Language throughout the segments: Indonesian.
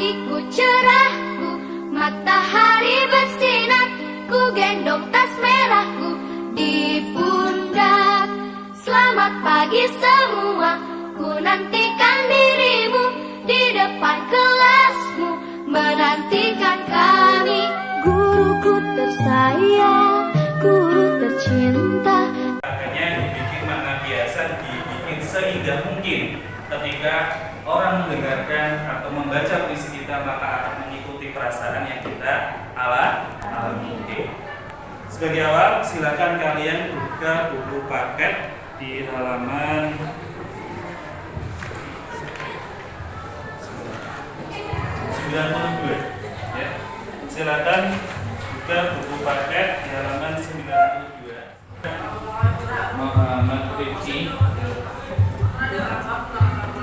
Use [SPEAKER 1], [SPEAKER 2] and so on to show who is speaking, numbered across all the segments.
[SPEAKER 1] pagiku cerahku, matahari bersinar, ku gendong tas merahku di pundak. Selamat pagi semua, ku nantikan dirimu di depan kelasmu, menantikan kami. Guruku tersayang, guru tercinta.
[SPEAKER 2] Makanya dibikin makna biasa, dibikin seindah mungkin. Ketika orang mendengarkan atau membaca puisi kita, maka akan mengikuti perasaan yang kita alami. Sebagai awal, silakan kalian buka buku paket di halaman 92. Ya. Silakan buka buku paket di halaman 92. Muhammad Rifki,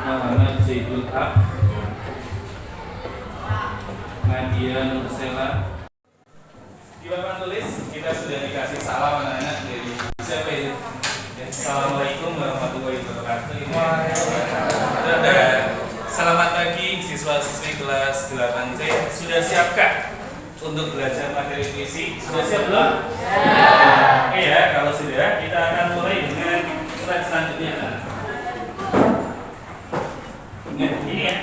[SPEAKER 2] Muhammad Zaidul Haq, Nadia Nursela. Di papan tulis kita sudah dikasih salam anak-anak dari siapa itu? Ya, Assalamualaikum warahmatullahi wabarakatuh. Selamat pagi siswa-siswi kelas 8C. Sudah siapkah untuk belajar materi puisi? Sudah siap belum? Oke ya, kalau sudah, kita akan mulai dengan slide selanjutnya. Ingat ini ya,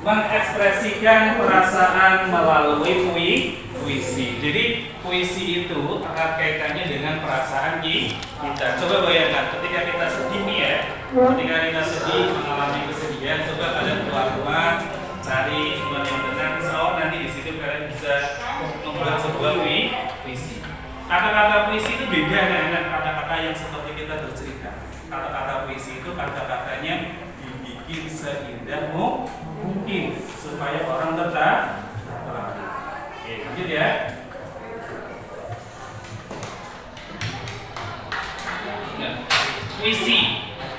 [SPEAKER 2] mengekspresikan perasaan melalui puisi. Jadi puisi itu erat kaitannya dengan perasaan kita. Coba bayangkan ketika kita sedih nih ya, ketika kita sedih mengalami kesedihan, coba kalian keluar rumah cari teman yang tenang, insya Allah nanti di situ kalian bisa membuat sebuah puisi. Kata-kata puisi itu beda dengan kata-kata yang seperti kita bercerita. Kata-kata puisi itu kata-katanya dibikin seindah mungkin supaya orang tertarik. Oke, lanjut ya. Nah, puisi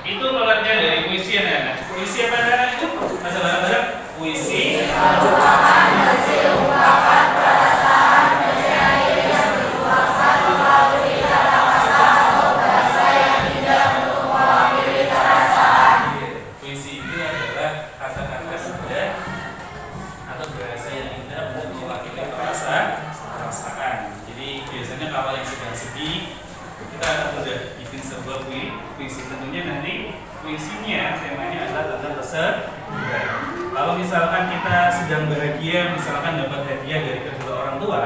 [SPEAKER 2] itu keluarnya dari puisi ya, anak. Puisi apa anak itu? Masa bareng-bareng. Puisi merupakan hasil ungkapan perasaan penyair yang dituangkan melalui kata-kata atau bahasa yang tidak mewakili perasaan. Puisi itu adalah kata-kata indah atau bahasa yang indah untuk mewakili perasaan. Jadi biasanya kalau yang sedang sedih, kita akan mudah bikin sebuah puisi. Tentunya nanti puisinya temanya adalah tentang kesedihan. Kalau misalkan kita sedang bahagia, misalkan dapat hadiah dari kedua orang tua,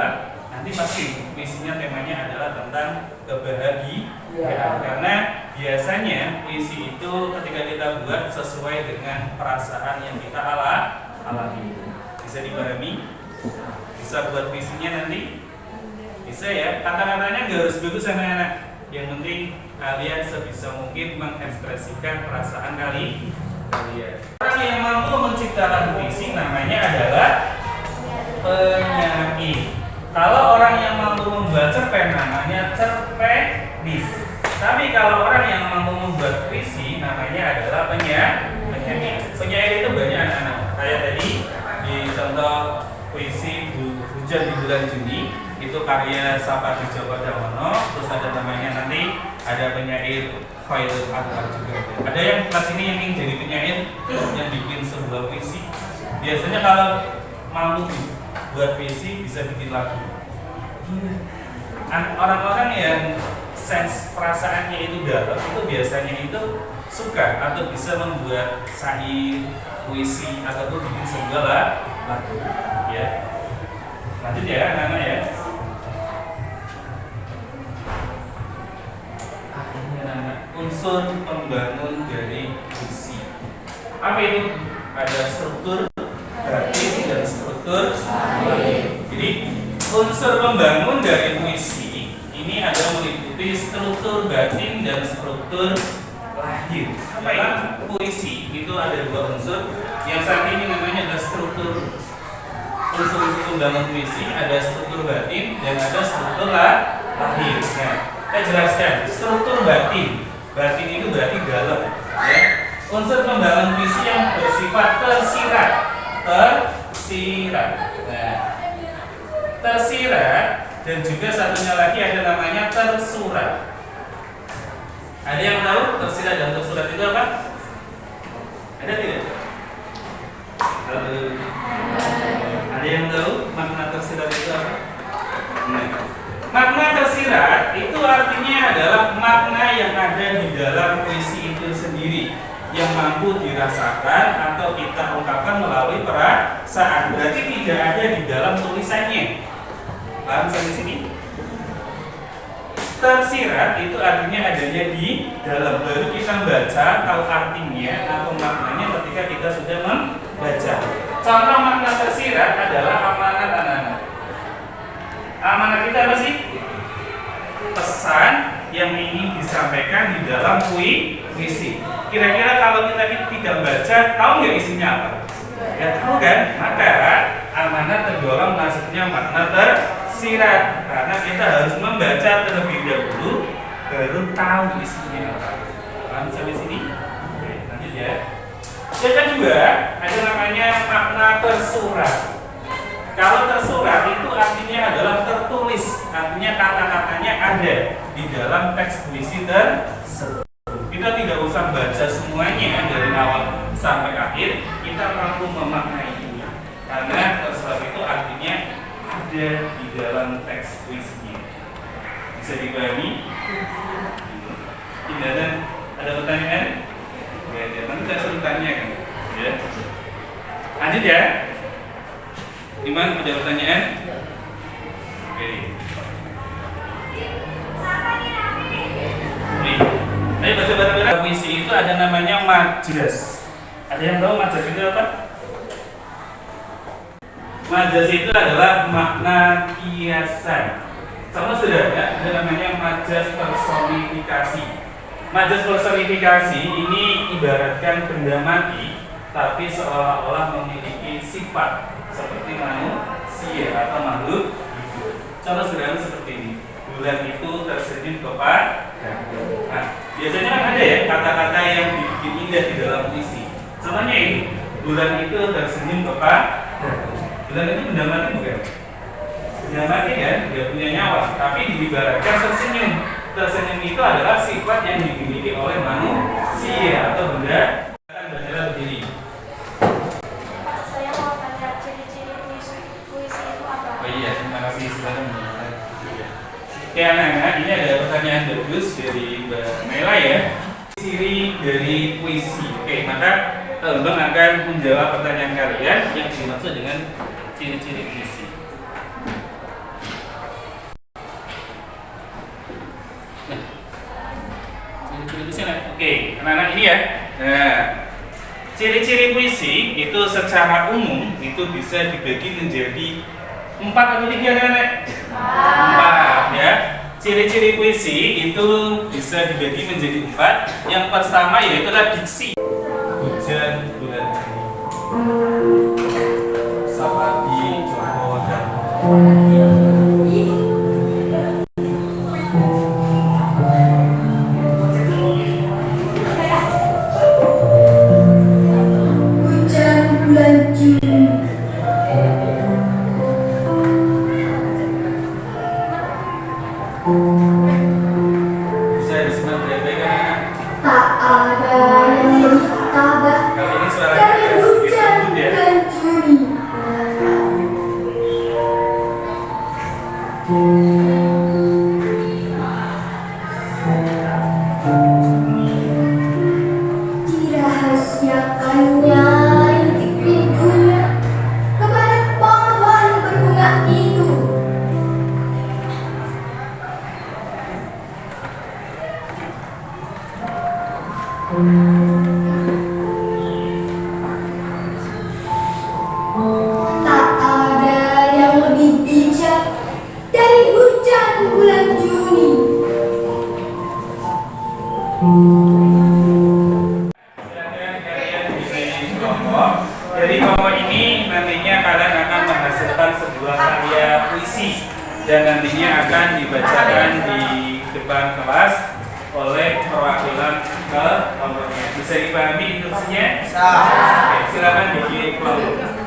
[SPEAKER 2] nanti pasti puisinya temanya adalah tentang kebahagiaan. Karena biasanya puisi itu ketika kita buat sesuai dengan perasaan yang kita alami. Bisa dipahami? Bisa buat puisinya nanti? Bisa ya. Kata-katanya nggak harus bagus anak-anak. Yang penting kalian sebisa mungkin mengekspresikan perasaan kalian. Orang yang mampu menciptakan puisi namanya adalah penyair. Kalau orang yang mampu membuat cerpen namanya cerpenis. Tapi kalau orang yang mampu membuat puisi namanya adalah penyair. Penyair itu banyak anak-anak. Kayak tadi di contoh puisi Hujan di Bulan Juni, itu karya Sapadi Djoko Damono. Terus ada namanya nanti ada penyair Khairul Anwar juga. Ada yang kelas ini yang ingin jadi penyair yang bikin sebuah puisi. Biasanya kalau mampu buat puisi bisa bikin lagu. Orang-orang yang sense perasaannya itu dalam itu biasanya itu suka atau bisa membuat syair, puisi ataupun bikin sebuah lagu. Ya. Lanjut ya anak-anak ya. Unsur pembangun dari puisi. Apa itu? Ada struktur batin dan struktur lahir. Jadi unsur pembangun dari puisi ini ada meliputi struktur batin dan struktur lahir. Apa itu? Puisi itu ada dua unsur. Yang saat ini namanya adalah struktur. Unsur-unsur pembangun puisi ada struktur batin dan ada struktur lahir. Nah, saya jelaskan struktur batin. Batin itu berarti dalam, ya. Unsur pembangun puisi yang bersifat tersirat. Nah, tersirat dan juga satunya lagi ada namanya tersurat. Ada yang tahu tersirat dan tersurat itu apa? Ada tidak? yang mampu dirasakan atau kita ungkapkan melalui perasaan. Berarti tidak ada di dalam tulisannya. Paham sampai sini? Tersirat itu artinya adanya di dalam, baru kita baca tahu artinya atau maknanya ketika kita sudah membaca. Contoh makna tersirat adalah amanat anak-anak. Amanat kita apa sih? Pesan yang ingin disampaikan di dalam puisi. Kira-kira kalau kita tidak baca, tahu nggak isinya apa? Ya tahu kan? Maka amanat tergolong maksudnya makna tersirat, karena kita harus membaca terlebih dahulu baru tahu isinya apa. Paham sampai sini? Oke, lanjut ya. Yang kedua ada namanya makna tersurat. Kalau tersurat itu artinya adalah tertulis, artinya kata-katanya ada di dalam teks puisi tersebut. Kita tidak usah baca semuanya dari awal sampai akhir, kita mampu memaknainya. Karena tersurat itu artinya ada di dalam teks puisinya. Bisa dipahami? Tidak ada pertanyaan? Ya, nanti saya suruh tanya kan. Ya. Lanjut ya. Iman, ada pertanyaan? Oke. Nih, ayo baca bareng-bareng. Puisi itu ada namanya majas. Ada yang tahu majas itu apa? Majas itu adalah makna kiasan. Sama sudah ya, ada namanya majas personifikasi. Majas personifikasi ini ibaratkan benda mati, tapi seolah-olah memiliki sifat seperti manusia atau makhluk hidup. Contoh sederhana seperti ini. Bulan itu tersenyum kepada. Nah, biasanya kan ada ya kata-kata yang bikin indah di dalam puisi. Contohnya ini, bulan itu tersenyum kepada. Bulan itu benda mati bukan? Benda mati kan, dia punya nyawa, tapi diibaratkan tersenyum. Tersenyum itu adalah sifat yang dimiliki oleh manusia atau benda. Bendera berdiri. Terima kasih sudah menonton. Oke anak-anak, ini ada pertanyaan bagus dari Mbak Mela ya. Ciri dari puisi. Oke, maka Bang akan menjawab pertanyaan kalian yang dimaksud dengan ciri-ciri puisi. Nah, ciri-ciri puisi. Oke, anak-anak ini ya. Nah, ciri-ciri puisi itu secara umum itu bisa dibagi menjadi 4 atau 3 anak-anak? 4 ya. Ciri-ciri puisi itu bisa dibagi menjadi 4. Yang pertama yaitu diksi. Hujan, bulan, Sapati, Joko, dan
[SPEAKER 1] Hujan bulan Juni.
[SPEAKER 2] bisa disebut baik-baik.
[SPEAKER 1] Tak ada yang berkabar
[SPEAKER 2] Kali ini suara
[SPEAKER 1] dari
[SPEAKER 2] kita
[SPEAKER 1] hujan
[SPEAKER 2] ya.
[SPEAKER 1] bulan Juni. Dirahasiakannya rintik pintunya kepada pohon berbunga itu. Tak ada yang lebih bijak dari hujan bulan Juni.
[SPEAKER 2] Silakan kalian bikin kelompok. Dari kelompok ini nantinya kalian akan menghasilkan sebuah karya puisi dan nantinya akan dibacakan di depan kelas oleh perwakilan ke kelompoknya. Bisa dipahami instruksinya? Oke, silakan bikin kelompok.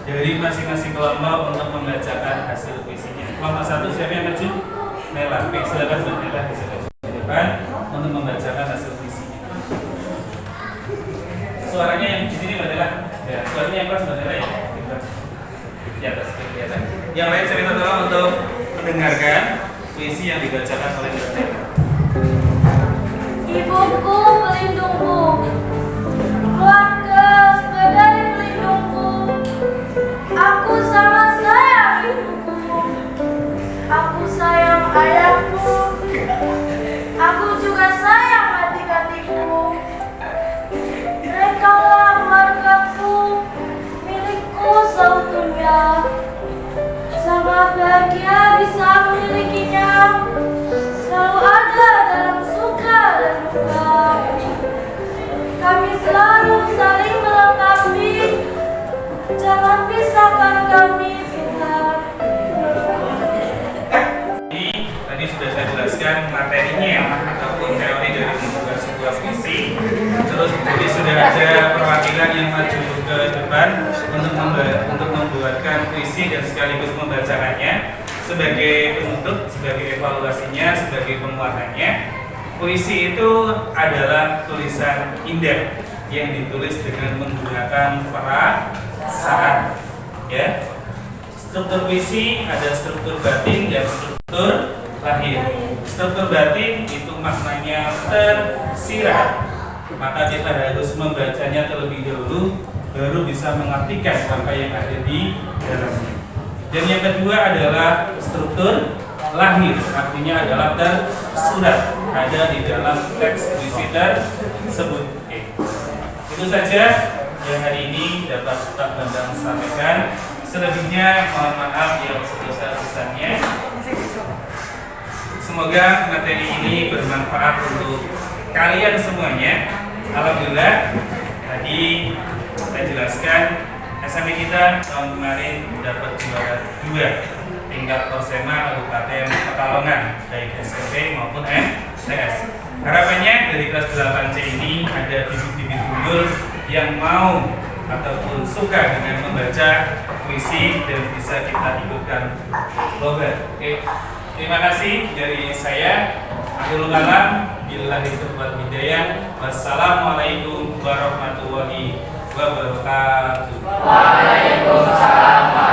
[SPEAKER 2] dari masing-masing kelompok untuk membacakan hasil puisinya. Kelompok 1 siapa yang maju? Nela. Oke, silakan Mbak Nela bisa maju ke depan untuk membacakan hasil puisinya. Suaranya yang di sini Mbak Nela. Ya, suaranya yang keras Mbak Nela ya. Di atas kelihatan. Yang lain saya minta tolong untuk mendengarkan puisi yang dibacakan oleh Mbak Nela.
[SPEAKER 1] Ibuku pelindungku, keluarga sebagai pelindungku. Aku sama sayang ibuku, aku sayang ayahku, aku juga sayang adik-adikku. Mereka lah keluargaku, milikku seutuhnya. Sangat bahagia bisa memilikinya, selalu ada dalam suka dan duka. Kami selalu saling melengkapi, jangan pisahkan kami Tuhan.
[SPEAKER 2] Ini tadi sudah saya jelaskan materinya ataupun teori dari membuat sebuah puisi. Terus tadi sudah ada perwakilan yang maju ke depan untuk membuatkan puisi dan sekaligus membacakannya sebagai penutup, sebagai evaluasinya, sebagai penguatannya. Puisi itu adalah tulisan indah yang ditulis dengan menggunakan perasaan. Ya, struktur puisi ada struktur batin dan struktur lahir. Struktur batin itu maknanya tersirat, maka kita harus membacanya terlebih dahulu baru bisa mengartikan apa yang ada di dalamnya. Dan yang kedua adalah struktur lahir, artinya adalah tersurat, ada di dalam teks puisi tersebut. Oke. Itu saja yang hari ini dapat Pak Bambang sampaikan. Selebihnya mohon maaf yang sebesar-besarnya. Semoga materi ini bermanfaat untuk kalian semuanya. Alhamdulillah tadi saya jelaskan SMP kita tahun kemarin dapat juara 2 tingkat Kosema Kabupaten Pekalongan, baik SMP maupun MTS. Harapannya dari kelas 8C ini ada bibit-bibit unggul yang mau ataupun suka dengan membaca puisi dan bisa kita ikutkan lomba. Oke. Terima kasih dari saya. Akhirul kalam, billahi taufiq hidayah. Wassalamualaikum warahmatullahi wabarakatuh.
[SPEAKER 3] Waalaikumsalam.